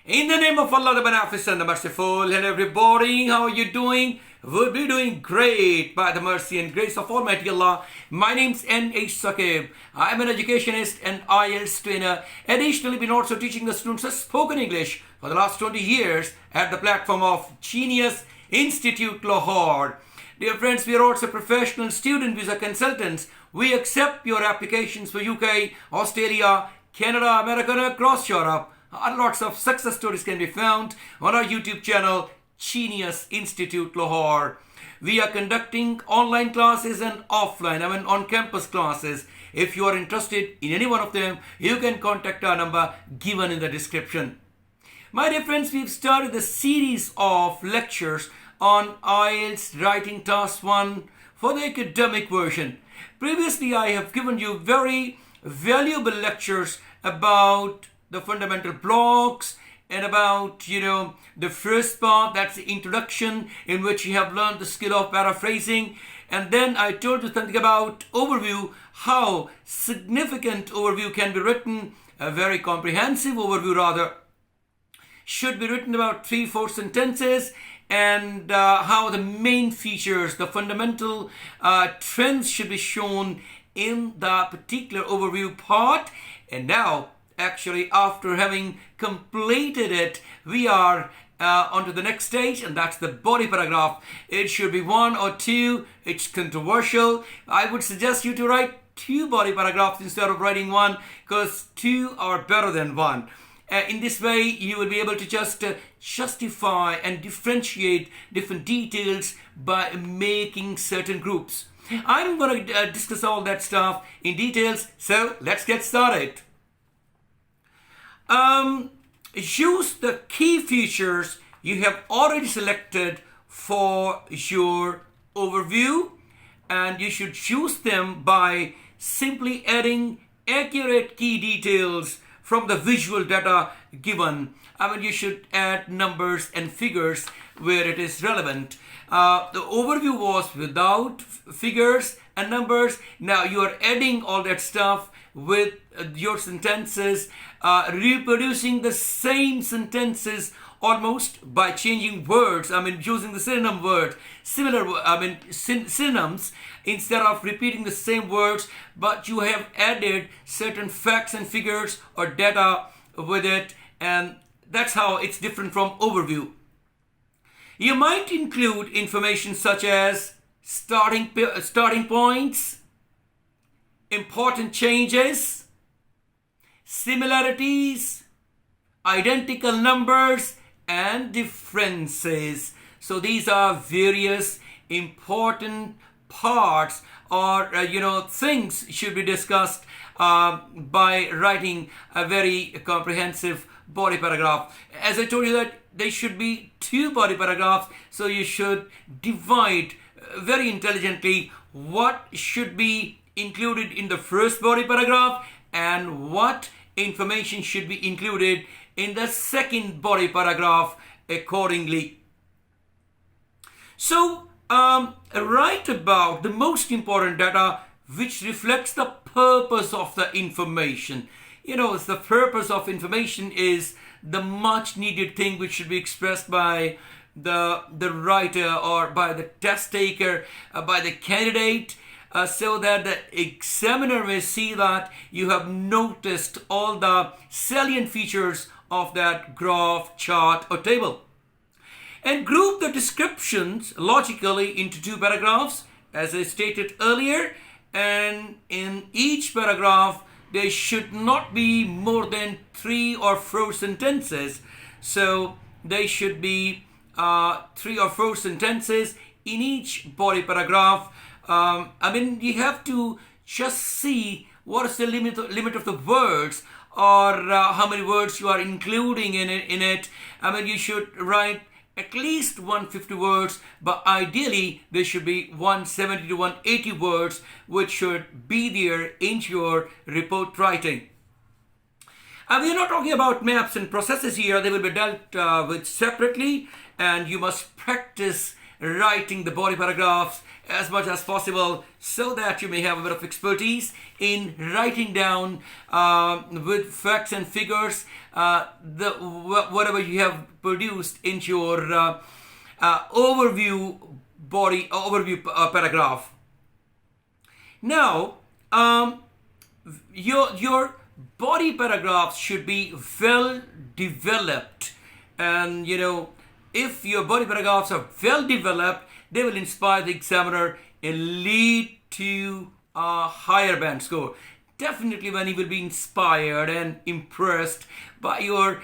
In the name of Allah, the Beneficent, the Merciful, hello everybody, how are you doing? We'll be doing great by the mercy and grace of Almighty Allah. My name's NA Saqib. I'm an educationist and IELTS trainer. Additionally, been also teaching the students spoken English for the last 20 years at the platform of Genius Institute, Lahore. Dear friends, we are also professional student visa consultants. We accept your applications for UK, Australia, Canada, America, and across Europe. Lots of success stories can be found on our YouTube channel, Genius Institute Lahore. We are conducting online classes and offline, on-campus classes. If you are interested in any one of them, you can contact our number given in the description. My dear friends, we've started a series of lectures on IELTS Writing Task 1 for the academic version. Previously, I have given you very valuable lectures about the fundamental blocks and about, the first part, that's the introduction, in which you have learned the skill of paraphrasing. And then I told you something about overview, how significant overview can be written, a very comprehensive overview rather, should be written about 3-4 sentences, and how the main features, the fundamental trends should be shown in the particular overview part. And now, actually, after having completed it, we are on to the next stage, and that's the body paragraph. It should be 1 or 2. It's controversial. I would suggest you to write 2 body paragraphs instead of writing 1, because 2 are better than 1. In this way, you will be able to just justify and differentiate different details by making certain groups. I'm going to discuss all that stuff in details, so let's get started. Use the key features you have already selected for your overview, and you should choose them by simply adding accurate key details from the visual data given. You should add numbers and figures where it is relevant. The overview was without figures and numbers. Now you are adding all that stuff with your sentences, reproducing the same sentences almost by changing words. Using the synonym word, synonyms instead of repeating the same words, but you have added certain facts and figures or data with it, and that's how it's different from overview. You might include information such as starting points, important changes, similarities, identical numbers, and differences. So these are various important parts or things should be discussed by writing a very comprehensive body paragraph. As I told you that there should be 2 body paragraphs, so you should divide very intelligently what should be included in the first body paragraph and what information should be included in the second body paragraph accordingly. So write about the most important data which reflects the purpose of the information. The purpose of information is the much needed thing which should be expressed by the writer or by the test taker, by the candidate, so that the examiner may see that you have noticed all the salient features of that graph, chart, or table. And group the descriptions logically into 2 paragraphs, as I stated earlier, and in each paragraph there should not be more than 3 or 4 sentences. So there should be 3 or 4 sentences in each body paragraph. You have to just see what is the limit of the words, or how many words you are including in it. You should write at least 150 words, but ideally there should be 170 to 180 words which should be there in your report writing. We are not talking about maps and processes here. They will be dealt with separately, and you must practice writing the body paragraphs as much as possible so that you may have a bit of expertise in writing down with facts and figures whatever you have produced into your overview paragraph. Now, your body paragraphs should be well developed, and if your body paragraphs are well developed, they will inspire the examiner and lead to a higher band score. Definitely when he will be inspired and impressed by your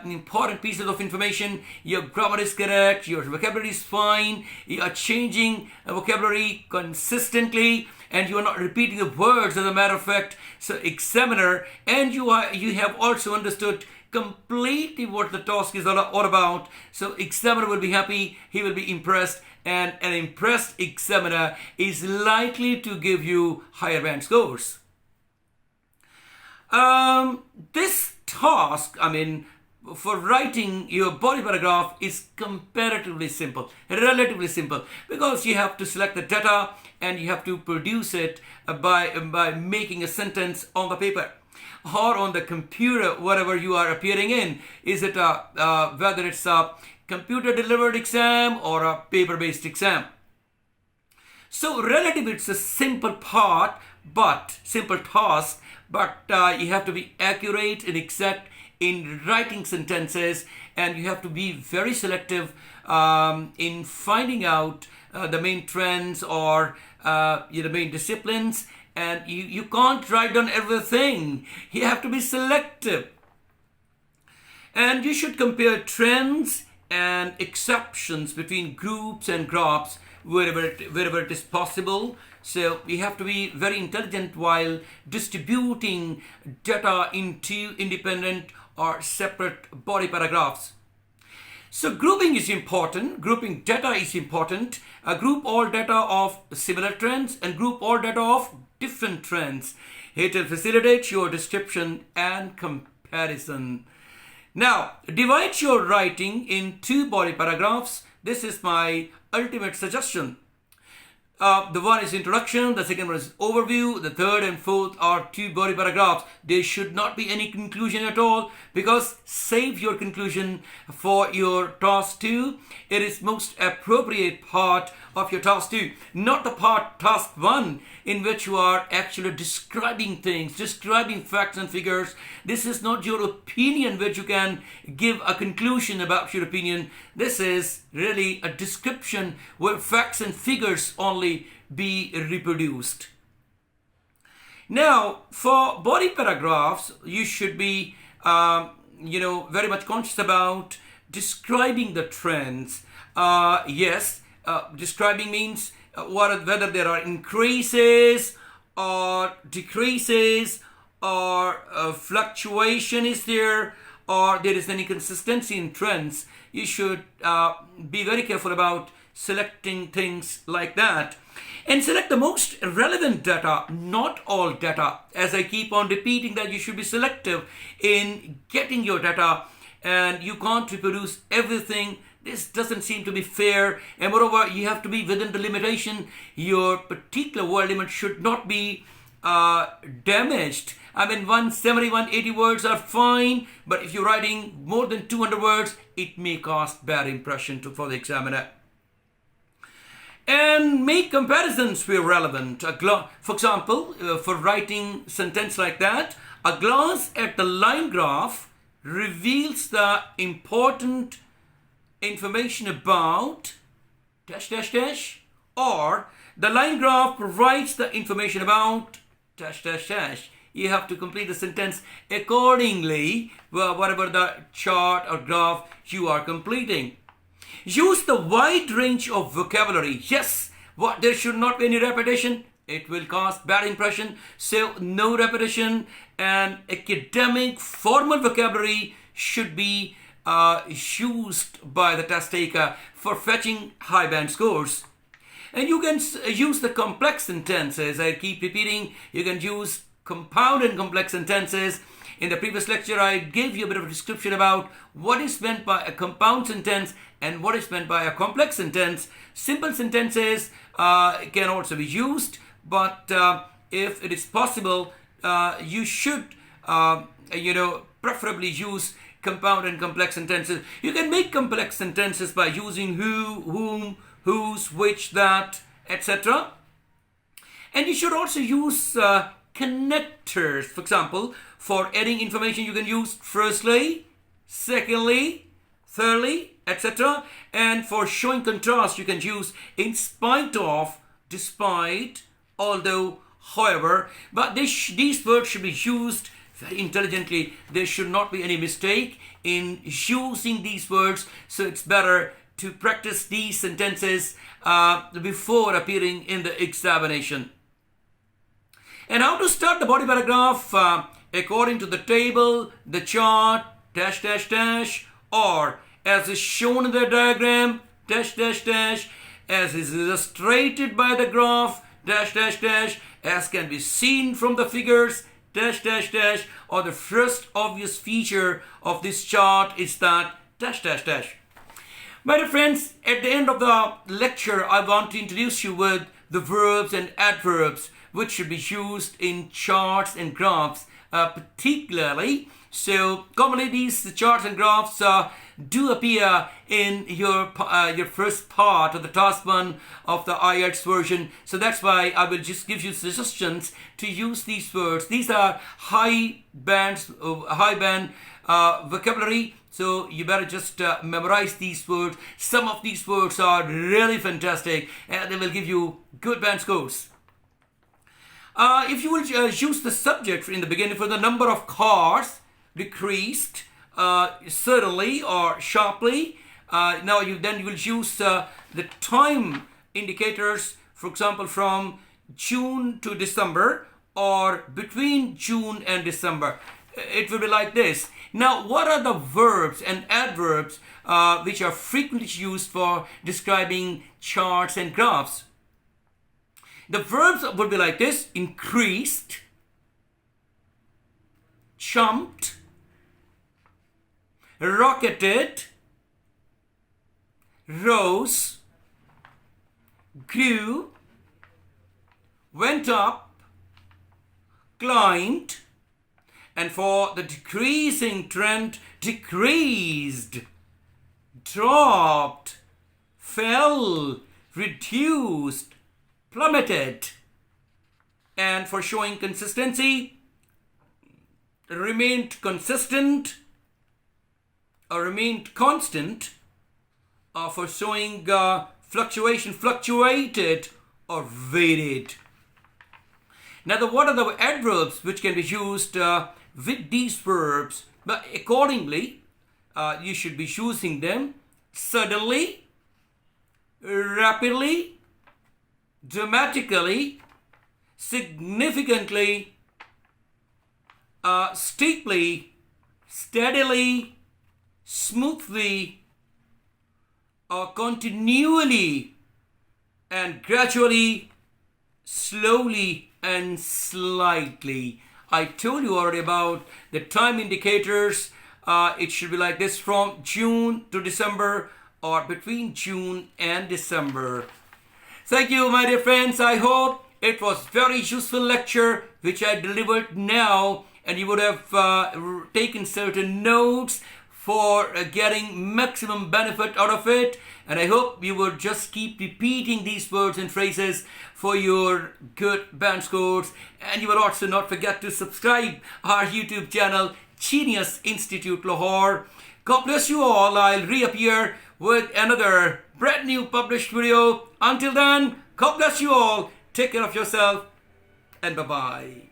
important pieces of information, your grammar is correct, your vocabulary is fine, you are changing vocabulary consistently, and you are not repeating the words as a matter of fact. So examiner, and you have also understood completely what the task is all about. So examiner will be happy, he will be impressed, and an impressed examiner is likely to give you higher band scores. This task, for writing your body paragraph is comparatively simple, relatively simple, because you have to select the data and you have to produce it by making a sentence on the paper or on the computer, whatever you are appearing in. Is it whether it's a computer delivered exam or a paper based exam? So relatively it's a simple task, but you have to be accurate and exact in writing sentences, and you have to be very selective in finding out the main trends or the main disciplines, and you can't write down everything. You have to be selective, and you should compare trends and exceptions between groups and graphs wherever it is possible. So you have to be very intelligent while distributing data into independent or separate body paragraphs. So grouping is important. Grouping data is important. Group all data of similar trends and group all data of different trends. It will facilitate your description and comparison. Now, divide your writing in 2 body paragraphs. This is my ultimate suggestion. The one is introduction, the second one is overview, the third and fourth are 2 body paragraphs. There should not be any conclusion at all, because save your conclusion for your task 2. It is most appropriate part of your task 2, not the part task 1 in which you are actually describing things, describing facts and figures. This is not your opinion which you can give a conclusion about your opinion. This is really a description where facts and figures only be reproduced. Now, for body paragraphs, you should be very much conscious about describing the trends. Describing means whether there are increases or decreases or fluctuation is there, or there is any consistency in trends. You should be very careful about selecting things like that, and select the most relevant data, not all data. As I keep on repeating that you should be selective in getting your data, and you can't reproduce everything. This doesn't seem to be fair, and moreover, you have to be within the limitation. Your particular word limit should not be damaged. 170, 180 words are fine, but if you're writing more than 200 words, it may cause bad impression for the examiner. And make comparisons where relevant. For example, for writing sentence like that, a glance at the line graph reveals the important information about ... or the line graph provides the information about ... You have to complete the sentence accordingly, whatever the chart or graph you are completing. Use the wide range of vocabulary. Yes, there should not be any repetition. It will cause bad impression. So no repetition, and academic formal vocabulary should be used by the test taker for fetching high band scores. And you can use the complex sentences. I keep repeating, you can use compound and complex sentences, In the previous lecture, I gave you a bit of a description about what is meant by a compound sentence and what is meant by a complex sentence. Simple sentences can also be used, but if it is possible, you should, preferably use compound and complex sentences. You can make complex sentences by using who, whom, whose, which, that, etc. And you should also use connectors. For example, for adding information, you can use firstly, secondly, thirdly, etc. And for showing contrast, you can use in spite of, despite, although, however. But these words should be used very intelligently. There should not be any mistake in using these words. So it's better to practice these sentences before appearing in the examination. And how to start the body paragraph? According to the table, the chart, dash, dash, dash, or as is shown in the diagram, dash, dash, dash, as is illustrated by the graph, dash, dash, dash, as can be seen from the figures, dash, dash, dash, or the first obvious feature of this chart is that, dash, dash, dash. My dear friends, at the end of the lecture, I want to introduce you with the verbs and adverbs which should be used in charts and graphs particularly. So commonly these charts and graphs do appear in your first part of the task 1 of the IELTS version. So that's why I will just give you suggestions to use these words. These are high band vocabulary. So you better just memorize these words. Some of these words are really fantastic and they will give you good band scores. If you will use the subject in the beginning for the number of cars decreased suddenly or sharply, now you will use the time indicators, for example from June to December or between June and December. It will be like this. Now, what are the verbs and adverbs which are frequently used for describing charts and graphs? The verbs would be like this: increased, jumped, rocketed, rose, grew, went up, climbed, and for the decreasing trend, decreased, dropped, fell, reduced, plummeted. And for showing consistency, remained consistent or remained constant. For showing fluctuation, fluctuated or varied. Now, what are the adverbs which can be used with these verbs? But accordingly, you should be using them: suddenly, rapidly, dramatically, significantly, steeply, steadily, smoothly, continually, and gradually, slowly, and slightly. I told you already about the time indicators. It should be like this: from June to December or between June and December. Thank you, my dear friends. I hope it was very useful lecture which I delivered now, and you would have taken certain notes for getting maximum benefit out of it. And I hope you would just keep repeating these words and phrases for your good band scores. And you will also not forget to subscribe our YouTube channel, Genius Institute Lahore. God bless you all. I'll reappear with another brand new published video. Until then, God bless you all. Take care of yourself and bye-bye.